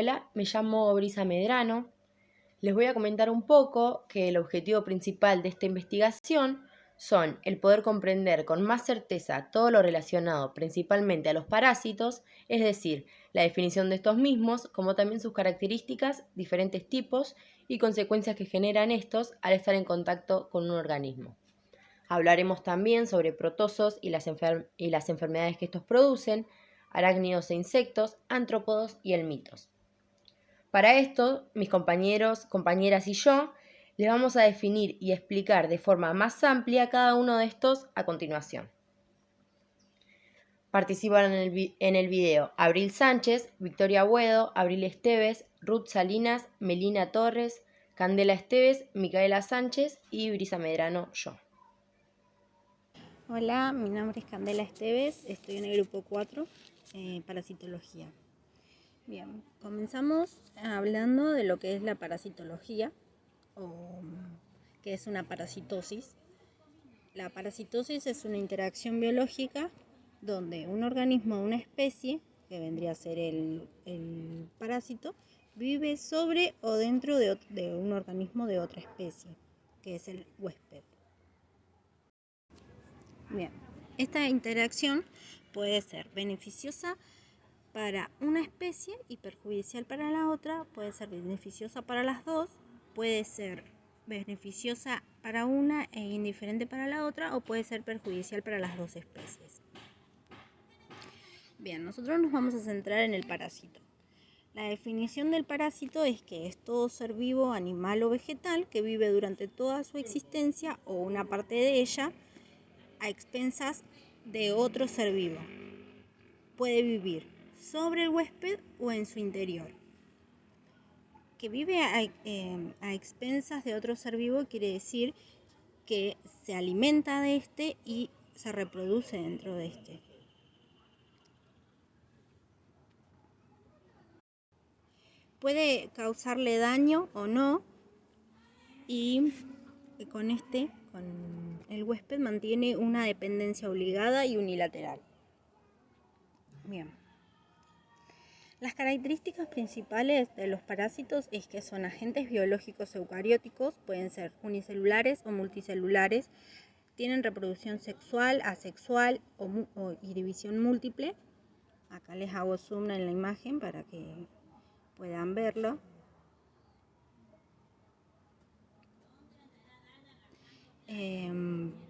Hola, me llamo Brisa Medrano. Les voy a comentar un poco que el objetivo principal de esta investigación son el poder comprender con más certeza todo lo relacionado principalmente a los parásitos, es decir, la definición de estos mismos, como también sus características, diferentes tipos y consecuencias que generan estos al estar en contacto con un organismo. Hablaremos también sobre protozoos y las enfermedades que estos producen, arácnidos e insectos, artrópodos y helmintos. Para esto, mis compañeros, compañeras y yo les vamos a definir y explicar de forma más amplia cada uno de estos a continuación. Participaron en el video Abril Sánchez, Victoria Buedo, Abril Esteves, Ruth Salinas, Melina Torres, Candela Esteves, Micaela Sánchez y Brisa Medrano, yo. Hola, mi nombre es Candela Esteves, estoy en el grupo 4, parasitología. Bien, comenzamos hablando de lo que es la parasitología, o que es una parasitosis. La parasitosis es una interacción biológica donde un organismo de una especie, que vendría a ser el parásito, vive sobre o dentro de un organismo de otra especie, que es el huésped. Bien, esta interacción puede ser beneficiosa para una especie y perjudicial para la otra, puede ser beneficiosa para las dos, puede ser beneficiosa para una e indiferente para la otra, o puede ser perjudicial para las dos especies. Bien, nosotros nos vamos a centrar en el parásito. La definición del parásito es que es todo ser vivo, animal o vegetal, que vive durante toda su existencia o una parte de ella a expensas de otro ser vivo. Puede vivir sobre el huésped o en su interior. Que vive a expensas de otro ser vivo quiere decir que se alimenta de este y se reproduce dentro de este. Puede causarle daño o no, y con el huésped mantiene una dependencia obligada y unilateral. Bien. Las características principales de los parásitos es que son agentes biológicos eucarióticos, pueden ser unicelulares o multicelulares, tienen reproducción sexual, asexual y división múltiple. Acá les hago zoom en la imagen para que puedan verlo.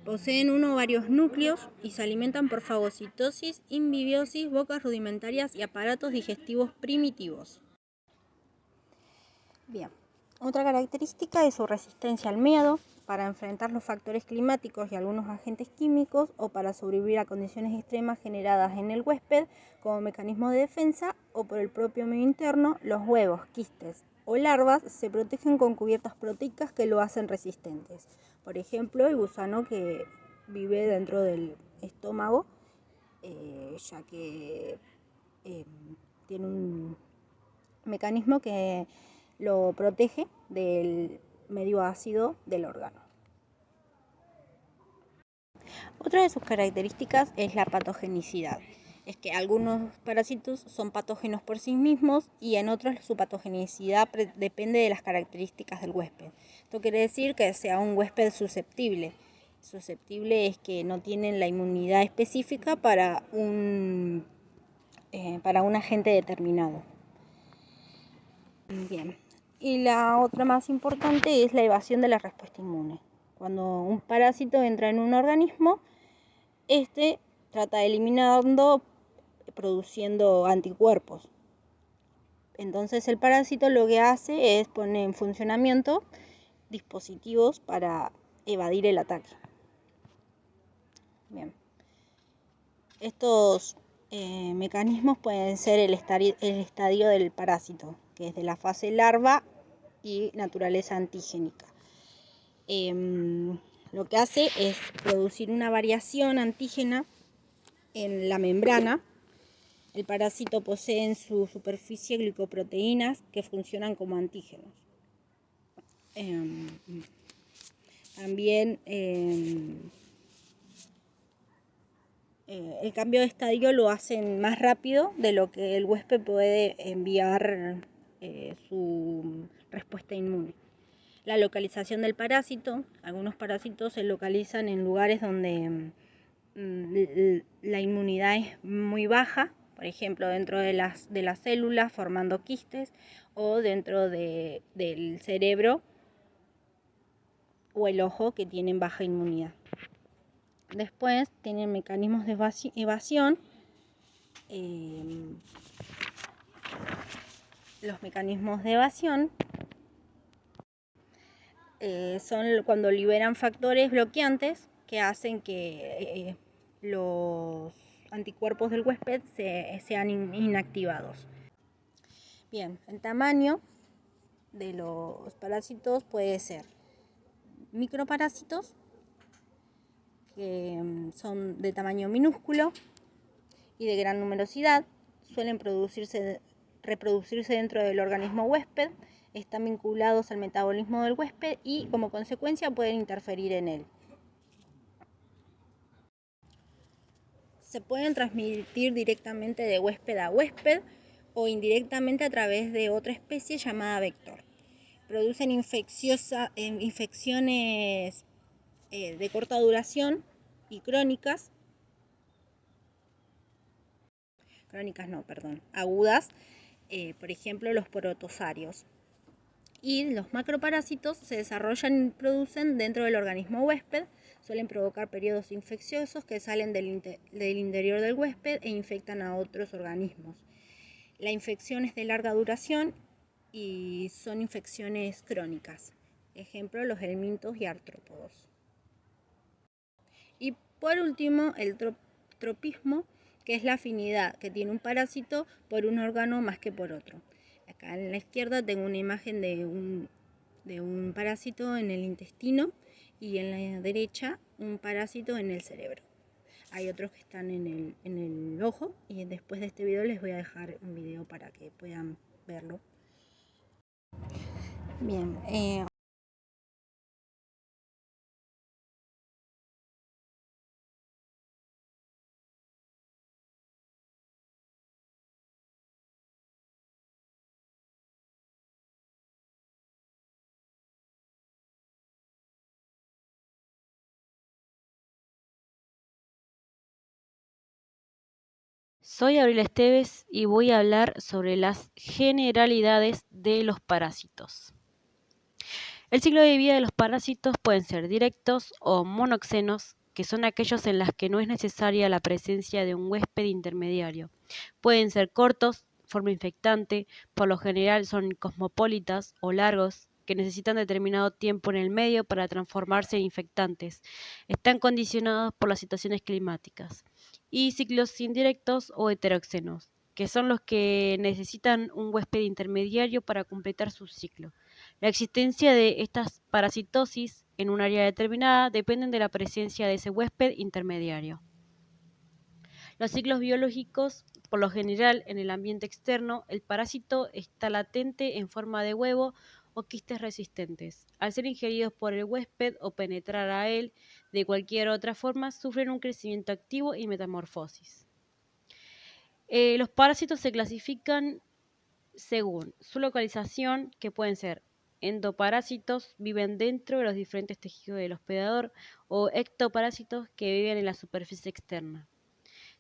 Poseen uno o varios núcleos y se alimentan por fagocitosis, imbibiosis, bocas rudimentarias y aparatos digestivos primitivos. Bien, otra característica es su resistencia al miedo para enfrentar los factores climáticos y algunos agentes químicos, o para sobrevivir a condiciones extremas generadas en el huésped como mecanismo de defensa o por el propio medio interno. Los huevos, quistes o larvas se protegen con cubiertas proteicas que lo hacen resistentes. Por ejemplo, el gusano que vive dentro del estómago, ya que tiene un mecanismo que lo protege del medio ácido del órgano. Otra de sus características es la patogenicidad. Es que algunos parásitos son patógenos por sí mismos y en otros su patogenicidad depende de las características del huésped. Esto quiere decir que sea un huésped susceptible. Susceptible es que no tienen la inmunidad específica para un agente determinado. Bien. Y la otra más importante es la evasión de la respuesta inmune. Cuando un parásito entra en un organismo, este trata de eliminarlo produciendo anticuerpos. Entonces el parásito lo que hace es poner en funcionamiento dispositivos para evadir el ataque. Bien. Estos mecanismos pueden ser el estadio del parásito, que es de la fase larva y naturaleza antigénica. Lo que hace es producir una variación antígena en la membrana. El parásito posee en su superficie glicoproteínas que funcionan como antígenos. También el cambio de estadio lo hacen más rápido de lo que el huésped puede enviar su respuesta inmune. La localización del parásito. Algunos parásitos se localizan en lugares donde la inmunidad es muy baja, por ejemplo dentro de las células formando quistes, o dentro del cerebro o el ojo, que tienen baja inmunidad. Después tienen mecanismos de evasión. Los mecanismos de evasión son cuando liberan factores bloqueantes que hacen que los anticuerpos del huésped sean inactivados. Bien, el tamaño de los parásitos puede ser microparásitos, que son de tamaño minúsculo y de gran numerosidad, suelen reproducirse dentro del organismo huésped, están vinculados al metabolismo del huésped y como consecuencia pueden interferir en él. Se pueden transmitir directamente de huésped a huésped o indirectamente a través de otra especie llamada vector. Producen infecciones de corta duración y agudas, por ejemplo los protozarios. Y los macroparásitos se desarrollan y producen dentro del organismo huésped, suelen provocar periodos infecciosos que salen del interior del huésped e infectan a otros organismos. La infección es de larga duración y son infecciones crónicas, ejemplo los helmintos y artrópodos. Y por último, el tropismo, que es la afinidad que tiene un parásito por un órgano más que por otro. Acá en la izquierda tengo una imagen de un parásito en el intestino y en la derecha un parásito en el cerebro. Hay otros que están en el ojo, y después de este video les voy a dejar un video para que puedan verlo. Bien, Soy Abril Esteves y voy a hablar sobre las generalidades de los parásitos. El ciclo de vida de los parásitos pueden ser directos o monoxenos, que son aquellos en los que no es necesaria la presencia de un huésped intermediario. Pueden ser cortos, forma infectante, por lo general son cosmopolitas o largos, que necesitan determinado tiempo en el medio para transformarse en infectantes. Están condicionados por las situaciones climáticas. Y ciclos indirectos o heteroxenos, que son los que necesitan un huésped intermediario para completar su ciclo. La existencia de estas parasitosis en un área determinada dependen de la presencia de ese huésped intermediario. Los ciclos biológicos, por lo general en el ambiente externo, el parásito está latente en forma de huevo o quistes resistentes. Al ser ingeridos por el huésped o penetrar a él de cualquier otra forma, sufren un crecimiento activo y metamorfosis. Los parásitos se clasifican según su localización, que pueden ser endoparásitos, viven dentro de los diferentes tejidos del hospedador, o ectoparásitos, que viven en la superficie externa.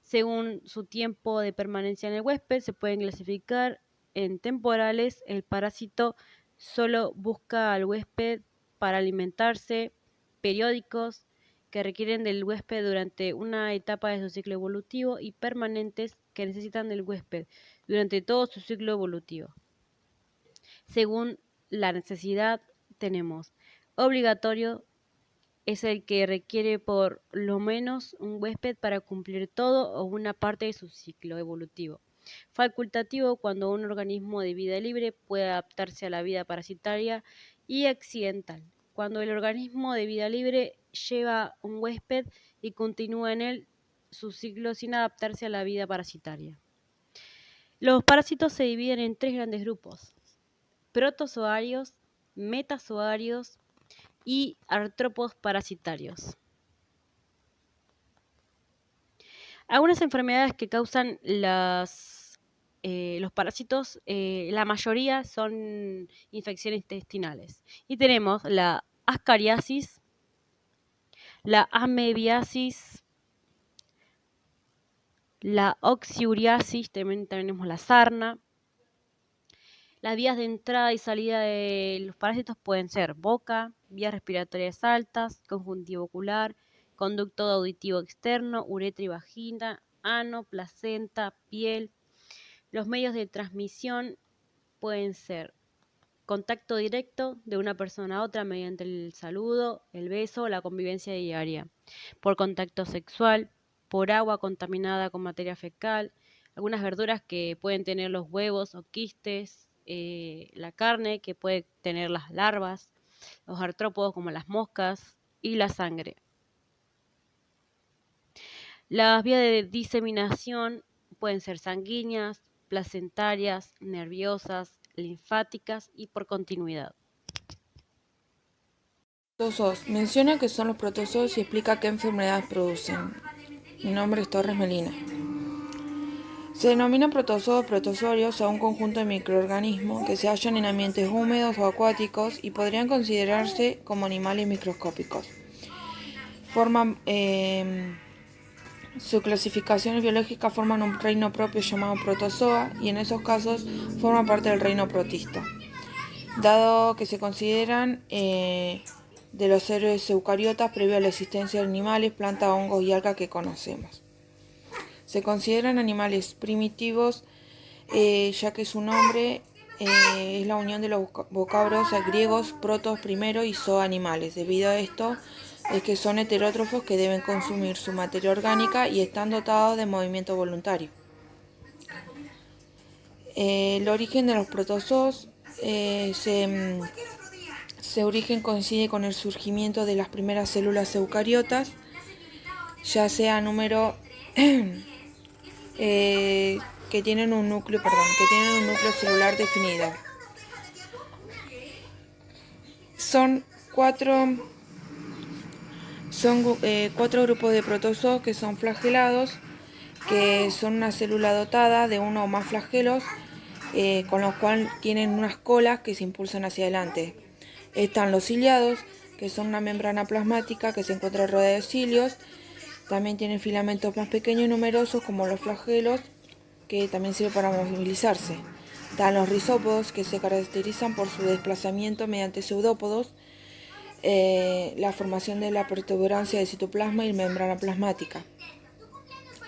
Según su tiempo de permanencia en el huésped, se pueden clasificar en temporales. El parásito solo busca al huésped para alimentarse, periódicos, que requieren del huésped durante una etapa de su ciclo evolutivo, y permanentes, que necesitan del huésped durante todo su ciclo evolutivo. Según la necesidad, tenemos obligatorio, es el que requiere por lo menos un huésped para cumplir todo o una parte de su ciclo evolutivo. Facultativo, cuando un organismo de vida libre puede adaptarse a la vida parasitaria. Y accidental, cuando el organismo de vida libre lleva un huésped y continúa en él su ciclo sin adaptarse a la vida parasitaria. Los parásitos se dividen en tres grandes grupos: protozoarios, metazoarios y artrópodos parasitarios. Algunas enfermedades que causan las los parásitos, la mayoría son infecciones intestinales. Y tenemos la ascariasis, la amebiasis, la oxiuriasis, también tenemos la sarna. Las vías de entrada y salida de los parásitos pueden ser boca, vías respiratorias altas, conjuntivo ocular, conducto auditivo externo, uretra y vagina, ano, placenta, piel. Los medios de transmisión pueden ser contacto directo de una persona a otra mediante el saludo, el beso o la convivencia diaria, por contacto sexual, por agua contaminada con materia fecal, algunas verduras que pueden tener los huevos o quistes, la carne que puede tener las larvas, los artrópodos como las moscas y la sangre. Las vías de diseminación pueden ser sanguíneas, placentarias, nerviosas, linfáticas y por continuidad. Protozoos. Menciona qué son los protozoos y explica qué enfermedades producen. Mi nombre es Torres Melina. Se denomina protozoos protozoarios a un conjunto de microorganismos que se hallan en ambientes húmedos o acuáticos y podrían considerarse como animales microscópicos. Su clasificación biológica forman un reino propio llamado protozoa y en esos casos forman parte del reino protista. Dado que se consideran de los seres eucariotas previo a la existencia de animales, plantas, hongos y algas que conocemos. Se consideran animales primitivos ya que su nombre es la unión de los vocablos griegos protos primero y zoa animales. Debido a esto es que son heterótrofos que deben consumir su materia orgánica y están dotados de movimiento voluntario. El origen de los protozoos su origen coincide con el surgimiento de las primeras células eucariotas, ya sea número que tienen un núcleo celular definido. Son cuatro grupos de protozoos que son flagelados, que son una célula dotada de uno o más flagelos, con los cuales tienen unas colas que se impulsan hacia adelante. Están los ciliados, que son una membrana plasmática que se encuentra rodeada de cilios. También tienen filamentos más pequeños y numerosos como los flagelos, que también sirven para movilizarse. Están los rizópodos, que se caracterizan por su desplazamiento mediante pseudópodos, la formación de la protuberancia del citoplasma y membrana plasmática.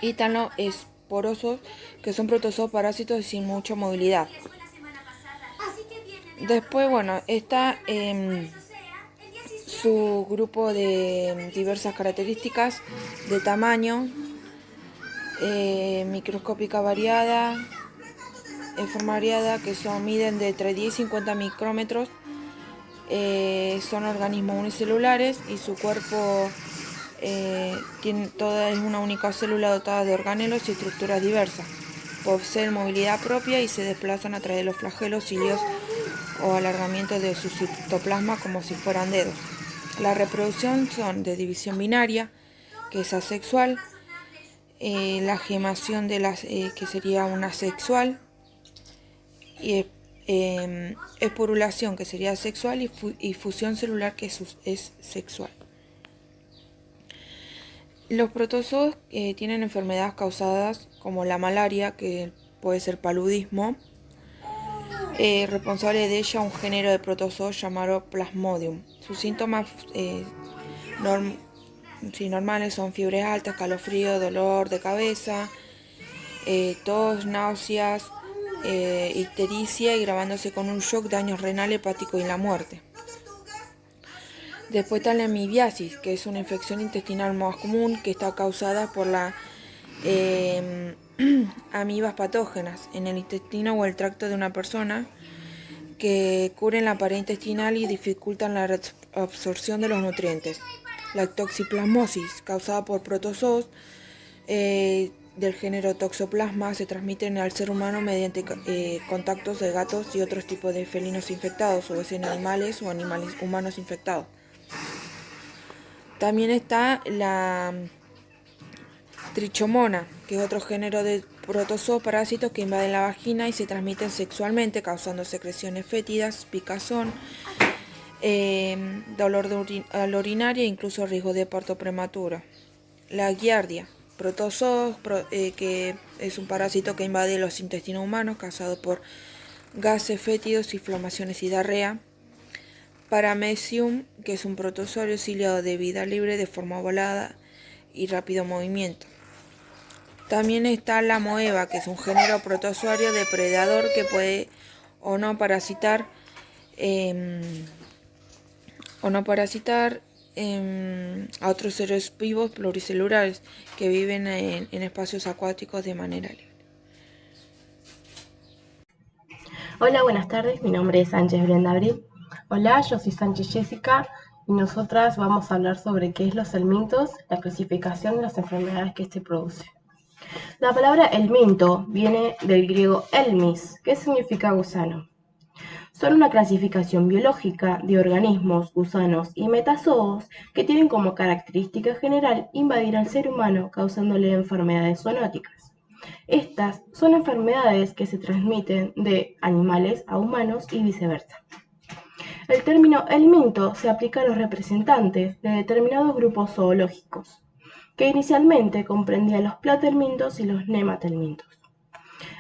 Y están los esporosos, que son protozoos parásitos y sin mucha movilidad. Después, está su grupo de diversas características de tamaño, microscópica variada, forma variada, que miden de entre 10 y 50 micrómetros, son organismos unicelulares y su cuerpo toda es una única célula dotada de organelos y estructuras diversas. Poseen movilidad propia y se desplazan a través de los flagelos, cilios o alargamientos de su citoplasma como si fueran dedos. La reproducción son de división binaria, que es asexual, la gemación que sería una asexual, y esporulación, que sería sexual, y fusión celular, que es sexual. Los protozoos tienen enfermedades causadas como la malaria, que puede ser paludismo, responsable de ella un género de protozoos llamado Plasmodium. Sus síntomas normales son fiebres altas, calofrío, dolor de cabeza, tos, náuseas, ictericia y grabándose con un shock, daños renal, hepático y la muerte. Después está la amibiasis, que es una infección intestinal más común que está causada por la amibas patógenas en el intestino o el tracto de una persona, que cubren la pared intestinal y dificultan la absorción de los nutrientes. La toxoplasmosis, causada por protozoos del género Toxoplasma, se transmiten al ser humano mediante contactos de gatos y otros tipos de felinos infectados, o en animales o animales humanos infectados. También está la trichomona, que es otro género de protozoos parásitos que invaden la vagina y se transmiten sexualmente, causando secreciones fétidas, picazón, dolor al orinar e incluso riesgo de parto prematuro. La giardia, protozoos, que es un parásito que invade los intestinos humanos, causado por gases fétidos, inflamaciones y diarrea. Paramecium, que es un protozoario ciliado de vida libre de forma volada y rápido movimiento. También está la moeba, que es un género protozoario depredador que puede o no parasitar a otros seres vivos pluricelulares que viven en espacios acuáticos de manera libre. Hola, buenas tardes, mi nombre es Sánchez Brenda Abril. Hola, yo soy Sánchez Jessica y nosotras vamos a hablar sobre qué es los helmintos, la clasificación de las enfermedades que este produce. La palabra helminto viene del griego helmis, que significa gusano. Son una clasificación biológica de organismos, gusanos y metazoos que tienen como característica general invadir al ser humano causándole enfermedades zoonóticas. Estas son enfermedades que se transmiten de animales a humanos y viceversa. El término helminto se aplica a los representantes de determinados grupos zoológicos, que inicialmente comprendían los plathelmintos y los nematelmintos.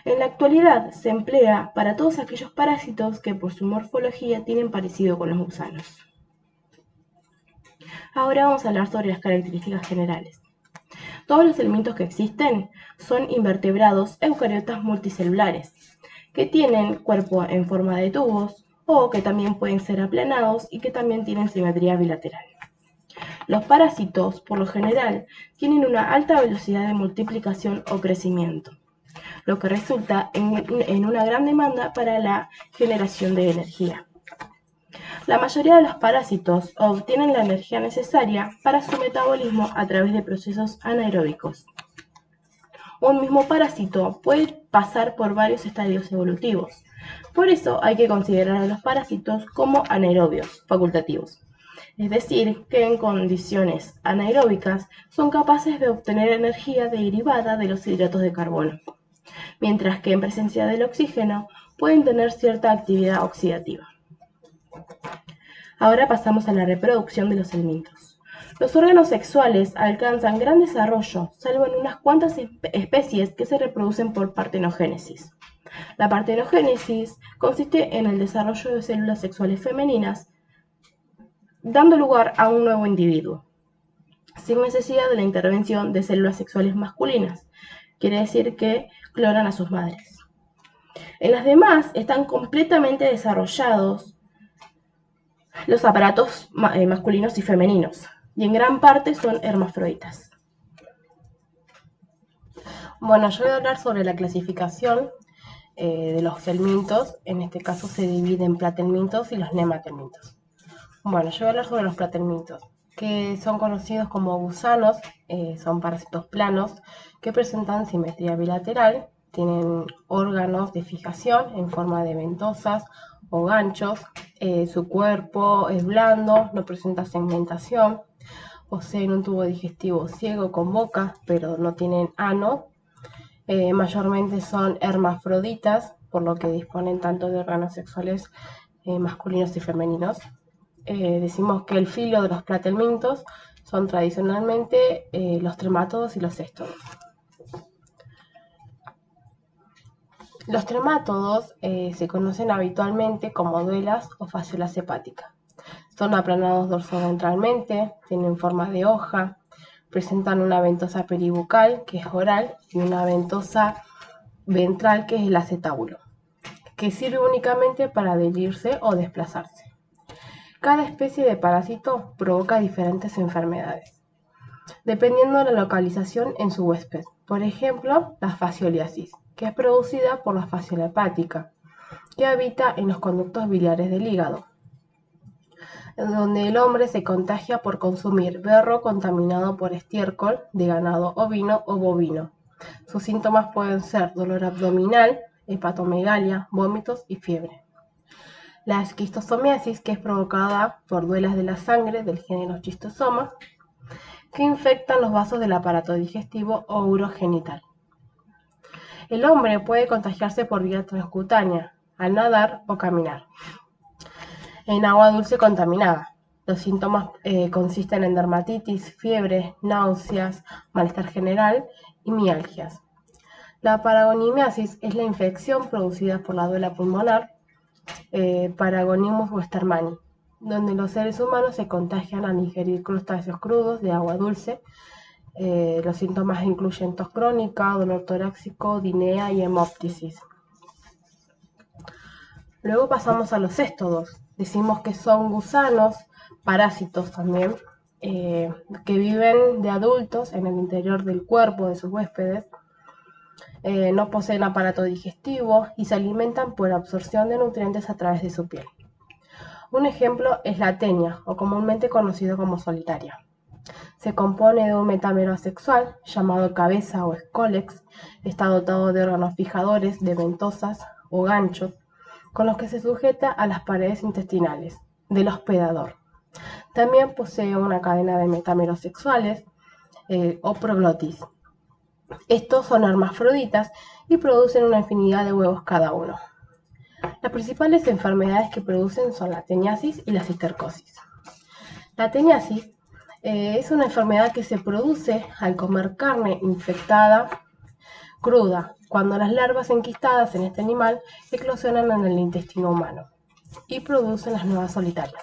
En la actualidad se emplea para todos aquellos parásitos que por su morfología tienen parecido con los gusanos. Ahora vamos a hablar sobre las características generales. Todos los helmintos que existen son invertebrados eucariotas multicelulares, que tienen cuerpo en forma de tubos o que también pueden ser aplanados y que también tienen simetría bilateral. Los parásitos, por lo general, tienen una alta velocidad de multiplicación o crecimiento, lo que resulta en una gran demanda para la generación de energía. La mayoría de los parásitos obtienen la energía necesaria para su metabolismo a través de procesos anaeróbicos. Un mismo parásito puede pasar por varios estadios evolutivos. Por eso hay que considerar a los parásitos como anaerobios facultativos. Es decir, que en condiciones anaeróbicas son capaces de obtener energía derivada de los hidratos de carbono, mientras que en presencia del oxígeno pueden tener cierta actividad oxidativa. Ahora pasamos a la reproducción de los helmintos. Los órganos sexuales alcanzan gran desarrollo, salvo en unas cuantas especies que se reproducen por partenogénesis. La partenogénesis consiste en el desarrollo de células sexuales femeninas, dando lugar a un nuevo individuo, sin necesidad de la intervención de células sexuales masculinas. Quiere decir que clonan a sus madres. En las demás están completamente desarrollados los aparatos masculinos y femeninos, y en gran parte son hermafroditas. Bueno, yo voy a hablar sobre la clasificación de los helmintos. En este caso se divide en plathelmintos y los nematelmintos. Bueno, yo voy a hablar sobre los plathelmintos, que son conocidos como gusanos. Son parásitos planos que presentan simetría bilateral, tienen órganos de fijación en forma de ventosas o ganchos, su cuerpo es blando, no presenta segmentación, poseen un tubo digestivo ciego con boca, pero no tienen ano, mayormente son hermafroditas, por lo que disponen tanto de órganos sexuales masculinos y femeninos. Decimos que el filo de los plathelmintos son tradicionalmente los tremátodos y los céstodos. Los tremátodos se conocen habitualmente como duelas o fasciolas hepáticas. Son aplanados dorsoventralmente, tienen forma de hoja, presentan una ventosa peribucal, que es oral, y una ventosa ventral, que es el acetábulo, que sirve únicamente para adherirse o desplazarse. Cada especie de parásito provoca diferentes enfermedades, dependiendo de la localización en su huésped. Por ejemplo, la fascioliasis, que es producida por la fasciola hepática, que habita en los conductos biliares del hígado, donde el hombre se contagia por consumir berro contaminado por estiércol de ganado ovino o bovino. Sus síntomas pueden ser dolor abdominal, hepatomegalia, vómitos y fiebre. La esquistosomiasis, que es provocada por duelas de la sangre del género Schistosoma, que infectan los vasos del aparato digestivo o urogenital. El hombre puede contagiarse por vía transcutánea, al nadar o caminar, en agua dulce contaminada. Los síntomas consisten en dermatitis, fiebre, náuseas, malestar general y mialgias. La paragonimiasis es la infección producida por la duela pulmonar, Paragonimus westermani, donde los seres humanos se contagian al ingerir crustáceos crudos de agua dulce. Los síntomas incluyen tos crónica, dolor torácico, dinea y hemoptisis. Luego pasamos a los céstodos. Decimos que son gusanos, parásitos también, que viven de adultos en el interior del cuerpo de sus huéspedes. No poseen aparato digestivo y se alimentan por absorción de nutrientes a través de su piel. Un ejemplo es la tenia, o comúnmente conocido como solitaria. Se compone de un metámero asexual, llamado cabeza o escólex. Está dotado de órganos fijadores, de ventosas o ganchos, con los que se sujeta a las paredes intestinales del hospedador. También posee una cadena de metámeros sexuales o proglotis. Estos son hermafroditas y producen una infinidad de huevos cada uno. Las principales enfermedades que producen son la teniasis y la cistercosis. La teniasis es una enfermedad que se produce al comer carne infectada cruda, cuando las larvas enquistadas en este animal eclosionan en el intestino humano y producen las nuevas solitarias.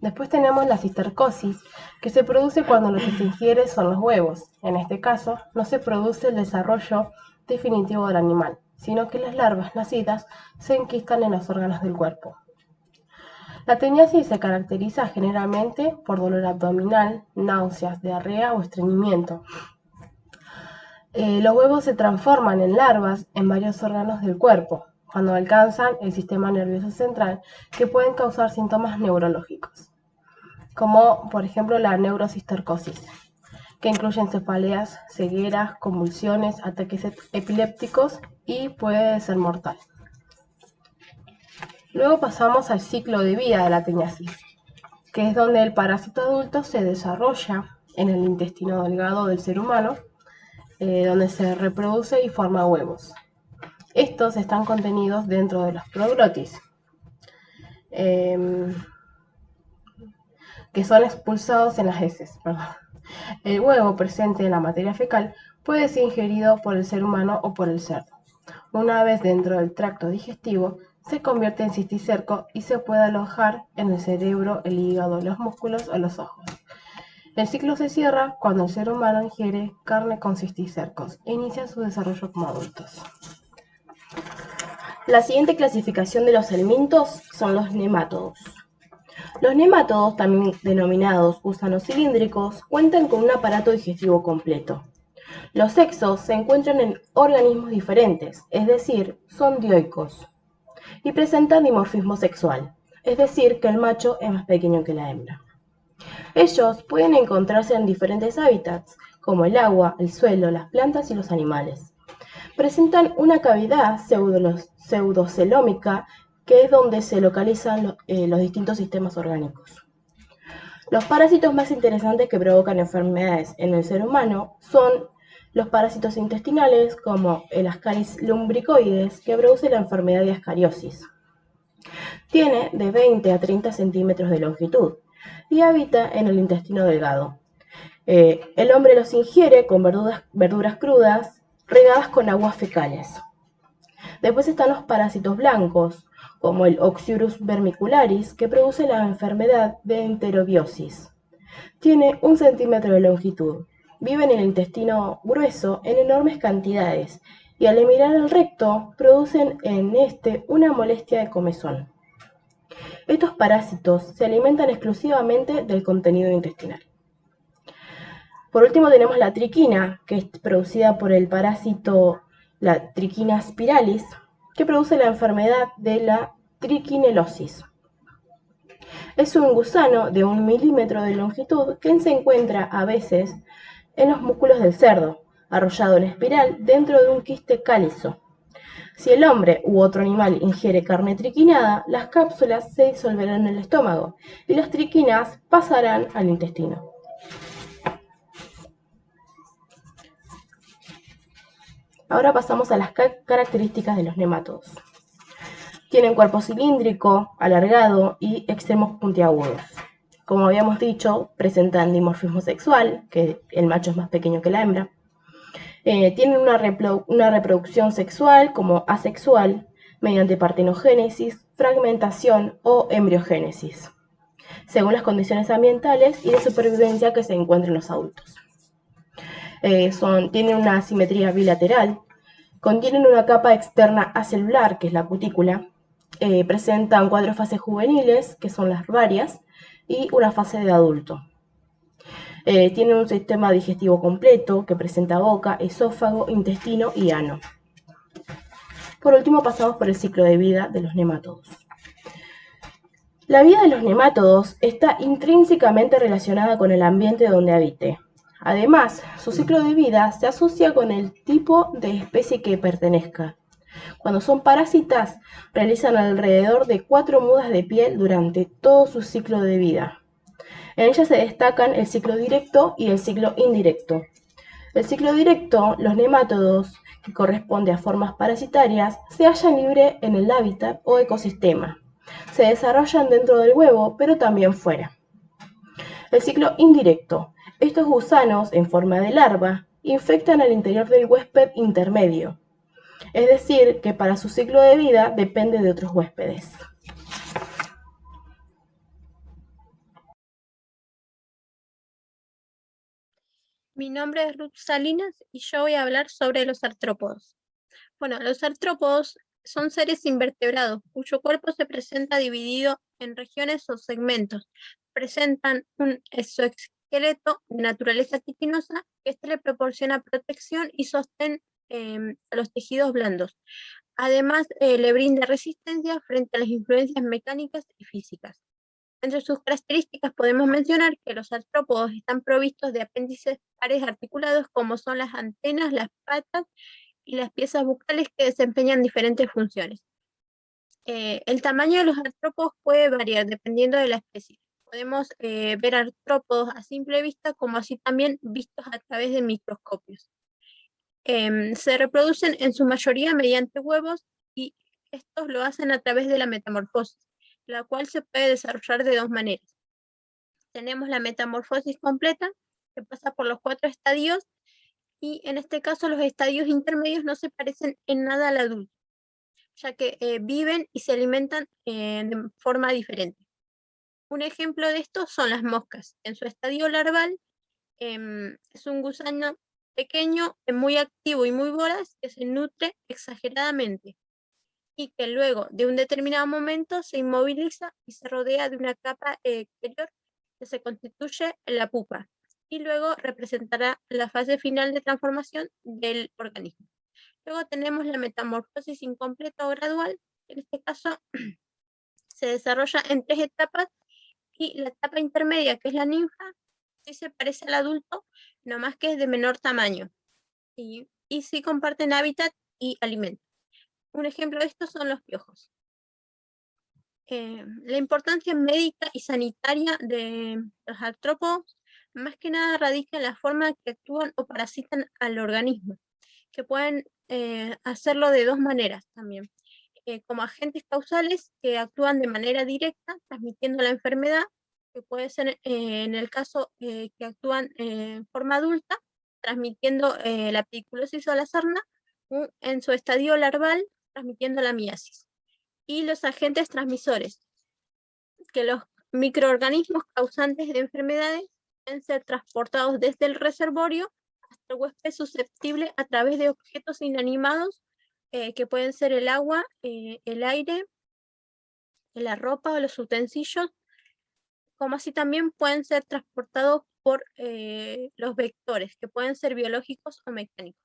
Después tenemos la cistercosis, que se produce cuando lo que se ingiere son los huevos. En este caso, no se produce el desarrollo definitivo del animal, sino que las larvas nacidas se enquistan en los órganos del cuerpo. La teniasis se caracteriza generalmente por dolor abdominal, náuseas, diarrea o estreñimiento. Los huevos se transforman en larvas en varios órganos del cuerpo, cuando alcanzan el sistema nervioso central, que pueden causar síntomas neurológicos, como por ejemplo la neurocistercosis, que incluyen cefaleas, cegueras, convulsiones, ataques epilépticos y puede ser mortal. Luego pasamos al ciclo de vida de la teniasis, que es donde el parásito adulto se desarrolla en el intestino delgado del ser humano, donde se reproduce y forma huevos. Estos están contenidos dentro de los proglotis, que son expulsados en las heces. El huevo presente en la materia fecal puede ser ingerido por el ser humano o por el cerdo. Una vez dentro del tracto digestivo, se convierte en cisticerco y se puede alojar en el cerebro, el hígado, los músculos o los ojos. El ciclo se cierra cuando el ser humano ingiere carne con cisticercos e inicia su desarrollo como adultos. La siguiente clasificación de los alimentos son los nemátodos. Los nemátodos, también denominados gusanos cilíndricos, cuentan con un aparato digestivo completo. Los sexos se encuentran en organismos diferentes, es decir, son dioicos, y presentan dimorfismo sexual, es decir, que el macho es más pequeño que la hembra. Ellos pueden encontrarse en diferentes hábitats, como el agua, el suelo, las plantas y los animales. Presentan una cavidad pseudocelómica, que es donde se localizan los distintos sistemas orgánicos. Los parásitos más interesantes que provocan enfermedades en el ser humano son los parásitos intestinales, como el Ascaris lumbricoides, que produce la enfermedad de ascariosis. Tiene de 20 a 30 centímetros de longitud y habita en el intestino delgado. El hombre los ingiere con verduras crudas regadas con aguas fecales. Después están los parásitos blancos, como el Oxyurus vermicularis, que produce la enfermedad de enterobiosis. Tiene 1 centímetro de longitud. Vive en el intestino grueso en enormes cantidades y al emirar al recto producen en este una molestia de comezón. Estos parásitos se alimentan exclusivamente del contenido intestinal. Por último tenemos la triquina, que es producida por el parásito, la Trichina spiralis, que produce la enfermedad de la triquinelosis. Es un gusano de 1 milímetro de longitud que se encuentra a veces en los músculos del cerdo, arrollado en espiral dentro de un quiste cálizo. Si el hombre u otro animal ingiere carne triquinada, las cápsulas se disolverán en el estómago y las triquinas pasarán al intestino. Ahora pasamos a las características de los nemátodos. Tienen cuerpo cilíndrico, alargado y extremos puntiagudos. Como habíamos dicho, presentan dimorfismo sexual, que el macho es más pequeño que la hembra. Tienen una reproducción sexual como asexual, mediante partenogénesis, fragmentación o embriogénesis, según las condiciones ambientales y de supervivencia que se encuentren los adultos. Tienen una simetría bilateral, contienen una capa externa acelular, que es la cutícula, presentan 4 fases juveniles, que son las larvarias, y una fase de adulto. Tienen un sistema digestivo completo, que presenta boca, esófago, intestino y ano. Por último, pasamos por el ciclo de vida de los nemátodos. La vida de los nemátodos está intrínsecamente relacionada con el ambiente donde habite. Además, su ciclo de vida se asocia con el tipo de especie que pertenezca. Cuando son parásitas, realizan alrededor de 4 mudas de piel durante todo su ciclo de vida. En ellas se destacan el ciclo directo y el ciclo indirecto. El ciclo directo, los nemátodos, que corresponde a formas parasitarias, se hallan libres en el hábitat o ecosistema. Se desarrollan dentro del huevo, pero también fuera. El ciclo indirecto. Estos gusanos, en forma de larva, infectan al interior del huésped intermedio. Es decir, que para su ciclo de vida depende de otros huéspedes. Mi nombre es Ruth Salinas y yo voy a hablar sobre los artrópodos. Bueno, los artrópodos son seres invertebrados cuyo cuerpo se presenta dividido en regiones o segmentos. Presentan un exoesqueleto de naturaleza quitinosa que le proporciona protección y sostén a los tejidos blandos. Además, le brinda resistencia frente a las influencias mecánicas y físicas. Entre sus características podemos mencionar que los artrópodos están provistos de apéndices pares articulados como son las antenas, las patas y las piezas bucales que desempeñan diferentes funciones. El tamaño de los artrópodos puede variar dependiendo de la especie. Podemos ver artrópodos a simple vista como así también vistos a través de microscopios. Se reproducen en su mayoría mediante huevos y estos lo hacen a través de la metamorfosis, la cual se puede desarrollar de 2 maneras. Tenemos la metamorfosis completa, que pasa por los 4 estadios, y en este caso los estadios intermedios no se parecen en nada al adulto, ya que viven y se alimentan de forma diferente. Un ejemplo de esto son las moscas. En su estadio larval es un gusano pequeño, muy activo y muy voraz, que se nutre exageradamente y que luego de un determinado momento se inmoviliza y se rodea de una capa exterior que se constituye en la pupa y luego representará la fase final de transformación del organismo. Luego tenemos la metamorfosis incompleta o gradual, en este caso se desarrolla en 3 etapas y la etapa intermedia, que es la ninfa, sí se parece al adulto, no más que es de menor tamaño y sí comparten hábitat y alimento. Un ejemplo de esto son los piojos. La importancia médica y sanitaria de los artrópodos más que nada radica en la forma que actúan o parasitan al organismo, que pueden hacerlo de 2 maneras también. Como agentes causales que actúan de manera directa, transmitiendo la enfermedad, que puede ser en el caso que actúan en forma adulta, transmitiendo la pediculosis o la sarna, en su estadio larval, transmitiendo la miasis. Y los agentes transmisores, que los microorganismos causantes de enfermedades pueden ser transportados desde el reservorio hasta el huésped susceptible a través de objetos inanimados que pueden ser el agua, el aire, la ropa o los utensilios, como así también pueden ser transportados por los vectores, que pueden ser biológicos o mecánicos.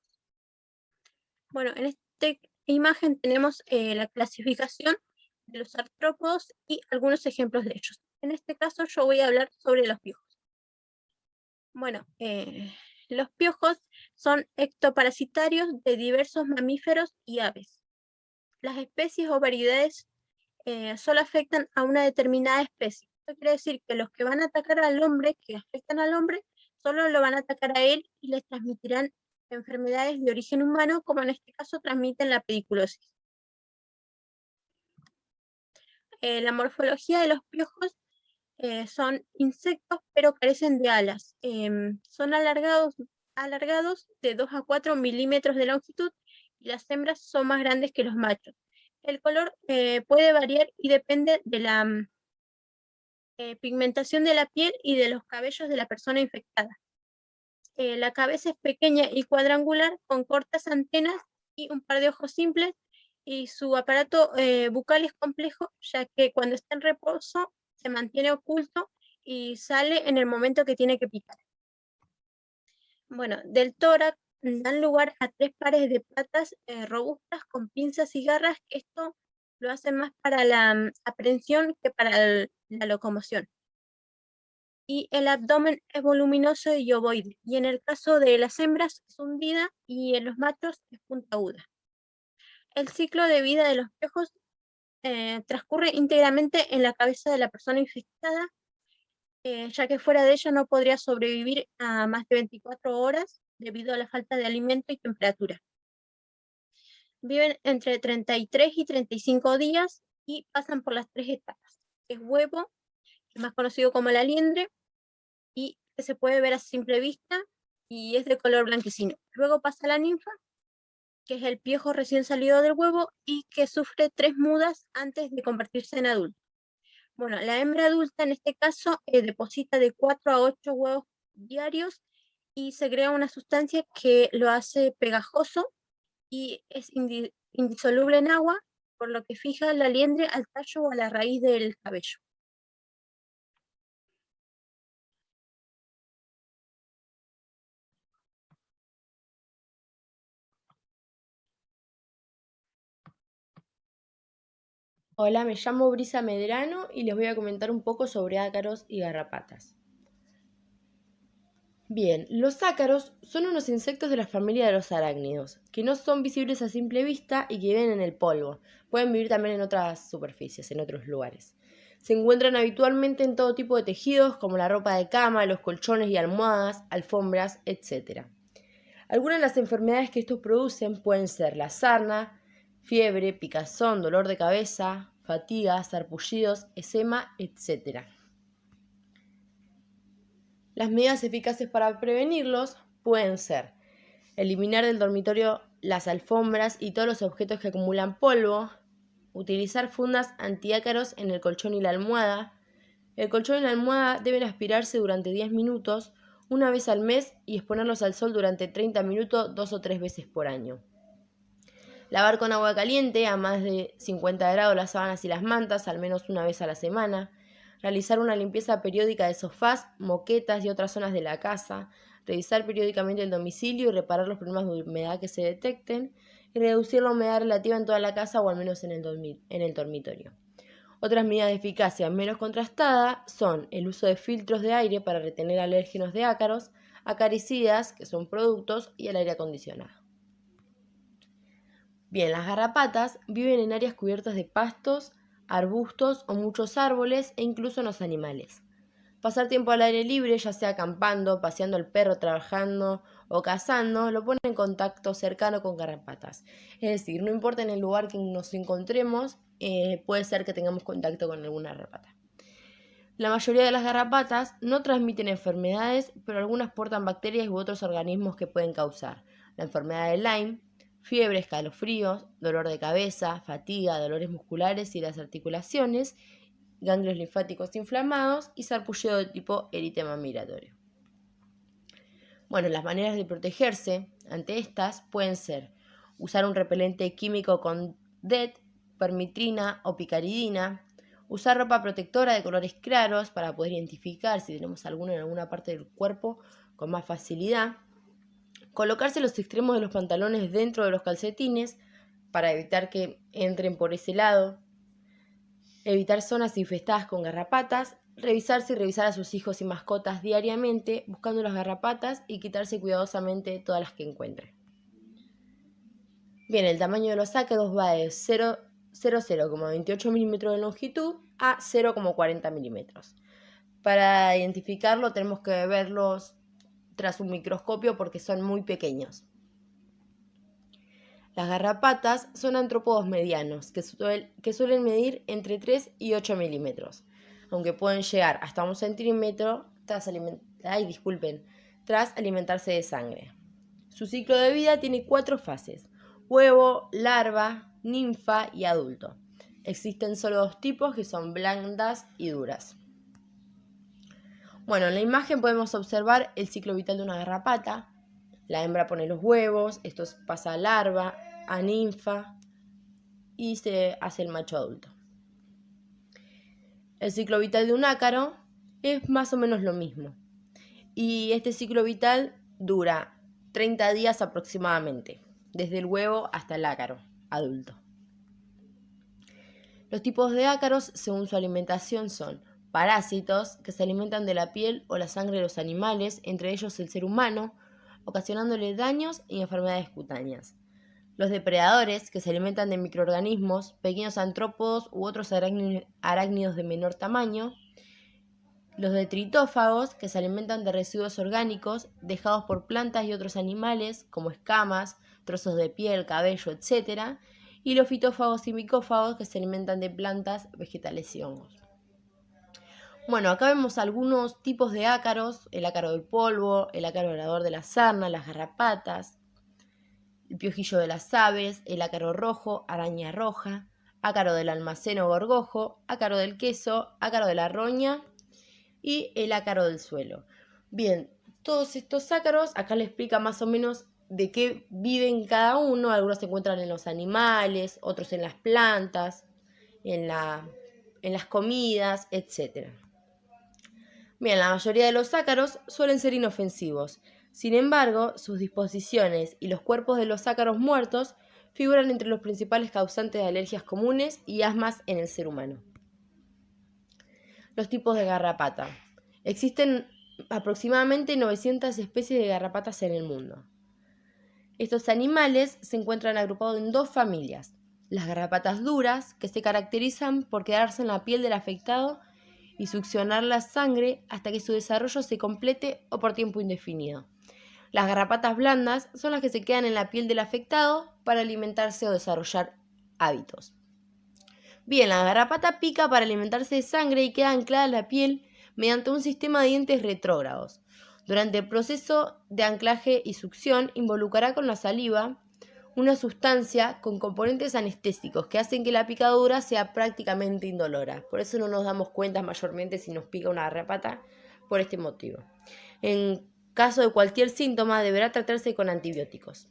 Bueno, en esta imagen tenemos la clasificación de los artrópodos y algunos ejemplos de ellos. En este caso yo voy a hablar sobre los piojos. Bueno, los piojos son ectoparasitarios de diversos mamíferos y aves. Las especies o variedades solo afectan a una determinada especie. Esto quiere decir que los que van a atacar al hombre, que afectan al hombre, solo lo van a atacar a él y les transmitirán enfermedades de origen humano, como en este caso transmiten la pediculosis. La morfología de los piojos son insectos, pero carecen de alas. Son alargados de 2 a 4 milímetros de longitud y las hembras son más grandes que los machos. El color puede variar y depende de la pigmentación de la piel y de los cabellos de la persona infectada. La cabeza es pequeña y cuadrangular, con cortas antenas y un par de ojos simples, y su aparato bucal es complejo, ya que cuando está en reposo se mantiene oculto y sale en el momento que tiene que picar. Bueno, del tórax dan lugar a 3 pares de patas robustas con pinzas y garras, que esto lo hace más para la aprehensión que para la locomoción. Y el abdomen es voluminoso y ovoide, y en el caso de las hembras es hundida y en los machos es puntiaguda. El ciclo de vida de los piojos transcurre íntegramente en la cabeza de la persona infectada, ya que fuera de ella no podría sobrevivir a más de 24 horas debido a la falta de alimento y temperatura. Viven entre 33 y 35 días y pasan por las 3 etapas. Es huevo, que es más conocido como la liendre, y que se puede ver a simple vista y es de color blanquecino. Luego pasa la ninfa, que es el piojo recién salido del huevo y que sufre 3 mudas antes de convertirse en adulto. Bueno, la hembra adulta en este caso deposita de 4 a 8 huevos diarios y se crea una sustancia que lo hace pegajoso y es indisoluble en agua, por lo que fija la liendre al tallo o a la raíz del cabello. Hola, me llamo Brisa Medrano y les voy a comentar un poco sobre ácaros y garrapatas. Bien, los ácaros son unos insectos de la familia de los arácnidos, que no son visibles a simple vista y que viven en el polvo. Pueden vivir también en otras superficies, en otros lugares. Se encuentran habitualmente en todo tipo de tejidos, como la ropa de cama, los colchones y almohadas, alfombras, etc. Algunas de las enfermedades que estos producen pueden ser la sarna, fiebre, picazón, dolor de cabeza, fatiga, sarpullidos, eczema, etc. Las medidas eficaces para prevenirlos pueden ser eliminar del dormitorio las alfombras y todos los objetos que acumulan polvo, utilizar fundas antiácaros en el colchón y la almohada. El colchón y la almohada deben aspirarse durante 10 minutos, una vez al mes, y exponerlos al sol durante 30 minutos 2 o 3 veces por año. Lavar con agua caliente a más de 50 grados las sábanas y las mantas al menos una vez a la semana. Realizar una limpieza periódica de sofás, moquetas y otras zonas de la casa. Revisar periódicamente el domicilio y reparar los problemas de humedad que se detecten. Y reducir la humedad relativa en toda la casa o al menos en el dormitorio. Otras medidas de eficacia menos contrastadas son el uso de filtros de aire para retener alérgenos de ácaros, acaricidas, que son productos, y el aire acondicionado. Bien, las garrapatas viven en áreas cubiertas de pastos, arbustos o muchos árboles e incluso en los animales. Pasar tiempo al aire libre, ya sea acampando, paseando al perro, trabajando o cazando, lo pone en contacto cercano con garrapatas. Es decir, no importa en el lugar que nos encontremos, puede ser que tengamos contacto con alguna garrapata. La mayoría de las garrapatas no transmiten enfermedades, pero algunas portan bacterias u otros organismos que pueden causar la enfermedad de Lyme, fiebre, escalofríos, dolor de cabeza, fatiga, dolores musculares y las articulaciones, ganglios linfáticos inflamados y sarpullido de tipo eritema migratorio. Bueno, las maneras de protegerse ante estas pueden ser usar un repelente químico con DEET, permitrina o picaridina, usar ropa protectora de colores claros para poder identificar si tenemos alguno en alguna parte del cuerpo con más facilidad, colocarse los extremos de los pantalones dentro de los calcetines para evitar que entren por ese lado, evitar zonas infestadas con garrapatas, revisarse y revisar a sus hijos y mascotas diariamente buscando las garrapatas y quitarse cuidadosamente todas las que encuentren. Bien, el tamaño de los ácaros va de 0,28 milímetros de longitud a 0,40 milímetros. Para identificarlo tenemos que verlos tras un microscopio porque son muy pequeños. Las garrapatas son artrópodos medianos, que suelen medir entre 3 y 8 milímetros, aunque pueden llegar hasta 1 centímetro tras alimentarse de sangre. Su ciclo de vida tiene 4 fases: huevo, larva, ninfa y adulto. Existen solo 2 tipos, que son blandas y duras. Bueno, en la imagen podemos observar el ciclo vital de una garrapata. La hembra pone los huevos, esto pasa a larva, a ninfa y se hace el macho adulto. El ciclo vital de un ácaro es más o menos lo mismo. Y este ciclo vital dura 30 días aproximadamente, desde el huevo hasta el ácaro adulto. Los tipos de ácaros, según su alimentación, son parásitos, que se alimentan de la piel o la sangre de los animales, entre ellos el ser humano, ocasionándole daños y enfermedades cutáneas. Los depredadores, que se alimentan de microorganismos, pequeños artrópodos u otros arácnidos de menor tamaño. Los detritófagos, que se alimentan de residuos orgánicos dejados por plantas y otros animales, como escamas, trozos de piel, cabello, etc. Y los fitófagos y micófagos, que se alimentan de plantas, vegetales y hongos. Bueno, acá vemos algunos tipos de ácaros: el ácaro del polvo, el ácaro volador de la sarna, las garrapatas, el piojillo de las aves, el ácaro rojo, araña roja, ácaro del almacén o gorgojo, ácaro del queso, ácaro de la roña y el ácaro del suelo. Bien, todos estos ácaros, acá le explica más o menos de qué viven cada uno. Algunos se encuentran en los animales, otros en las plantas, en las comidas, etc. Bien, la mayoría de los ácaros suelen ser inofensivos. Sin embargo, sus disposiciones y los cuerpos de los ácaros muertos figuran entre los principales causantes de alergias comunes y asmas en el ser humano. Los tipos de garrapata. Existen aproximadamente 900 especies de garrapatas en el mundo. Estos animales se encuentran agrupados en 2 familias: las garrapatas duras, que se caracterizan por quedarse en la piel del afectado y succionar la sangre hasta que su desarrollo se complete o por tiempo indefinido. Las garrapatas blandas son las que se quedan en la piel del afectado para alimentarse o desarrollar hábitos. Bien, la garrapata pica para alimentarse de sangre y queda anclada en la piel mediante un sistema de dientes retrógrados. Durante el proceso de anclaje y succión involucrará con la saliva una sustancia con componentes anestésicos que hacen que la picadura sea prácticamente indolora. Por eso no nos damos cuenta mayormente si nos pica una garrapata, por este motivo. En caso de cualquier síntoma, deberá tratarse con antibióticos.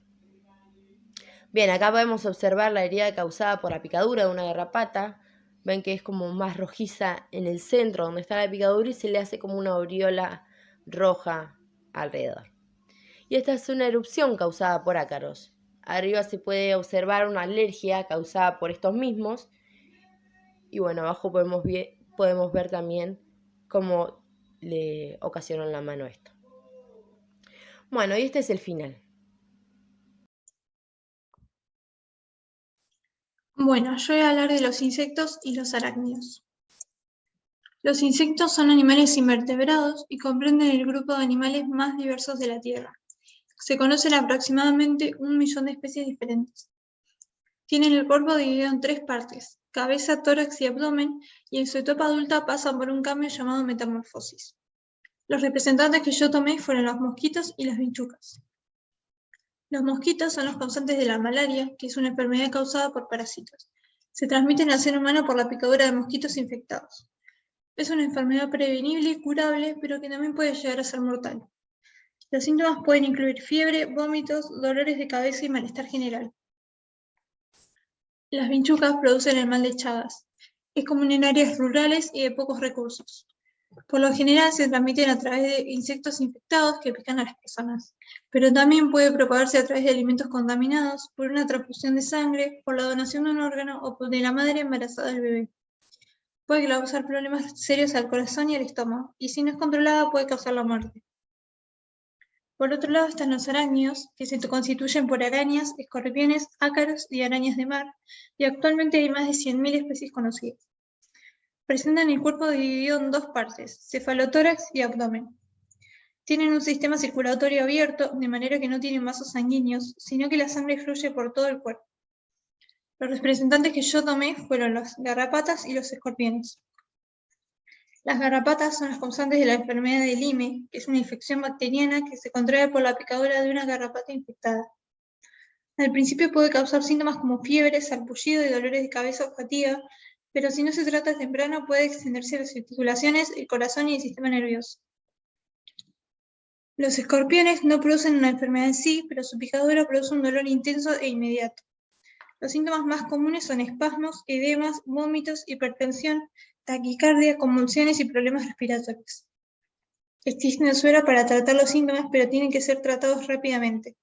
Bien, acá podemos observar la herida causada por la picadura de una garrapata. Ven que es como más rojiza en el centro donde está la picadura y se le hace como una aureola roja alrededor. Y esta es una erupción causada por ácaros. Arriba se puede observar una alergia causada por estos mismos. Y bueno, abajo podemos ver también cómo le ocasionó en la mano esto. Bueno, y este es el final. Bueno, yo voy a hablar de los insectos y los arácnidos. Los insectos son animales invertebrados y comprenden el grupo de animales más diversos de la Tierra. Se conocen aproximadamente 1 millón de especies diferentes. Tienen el cuerpo dividido en 3 partes: cabeza, tórax y abdomen, y en su etapa adulta pasan por un cambio llamado metamorfosis. Los representantes que yo tomé fueron los mosquitos y las vinchucas. Los mosquitos son los causantes de la malaria, que es una enfermedad causada por parásitos. Se transmiten al ser humano por la picadura de mosquitos infectados. Es una enfermedad prevenible y curable, pero que también puede llegar a ser mortal. Los síntomas pueden incluir fiebre, vómitos, dolores de cabeza y malestar general. Las vinchucas producen el mal de Chagas. Es común en áreas rurales y de pocos recursos. Por lo general se transmiten a través de insectos infectados que pican a las personas, pero también puede propagarse a través de alimentos contaminados, por una transfusión de sangre, por la donación de un órgano o de la madre embarazada del bebé. Puede causar problemas serios al corazón y al estómago, y si no es controlada puede causar la muerte. Por otro lado están los arácnidos, que se constituyen por arañas, escorpiones, ácaros y arañas de mar, y actualmente hay más de 100.000 especies conocidas. Presentan el cuerpo dividido en 2 partes, cefalotórax y abdomen. Tienen un sistema circulatorio abierto, de manera que no tienen vasos sanguíneos, sino que la sangre fluye por todo el cuerpo. Los representantes que yo tomé fueron las garrapatas y los escorpiones. Las garrapatas son las causantes de la enfermedad de Lyme, que es una infección bacteriana que se contrae por la picadura de una garrapata infectada. Al principio puede causar síntomas como fiebre, sarpullido y dolores de cabeza o fatiga, pero si no se trata temprano puede extenderse a las articulaciones, el corazón y el sistema nervioso. Los escorpiones no producen una enfermedad en sí, pero su picadura produce un dolor intenso e inmediato. Los síntomas más comunes son espasmos, edemas, vómitos, hipertensión, taquicardia, convulsiones y problemas respiratorios. Existe una suera para tratar los síntomas, pero tienen que ser tratados rápidamente.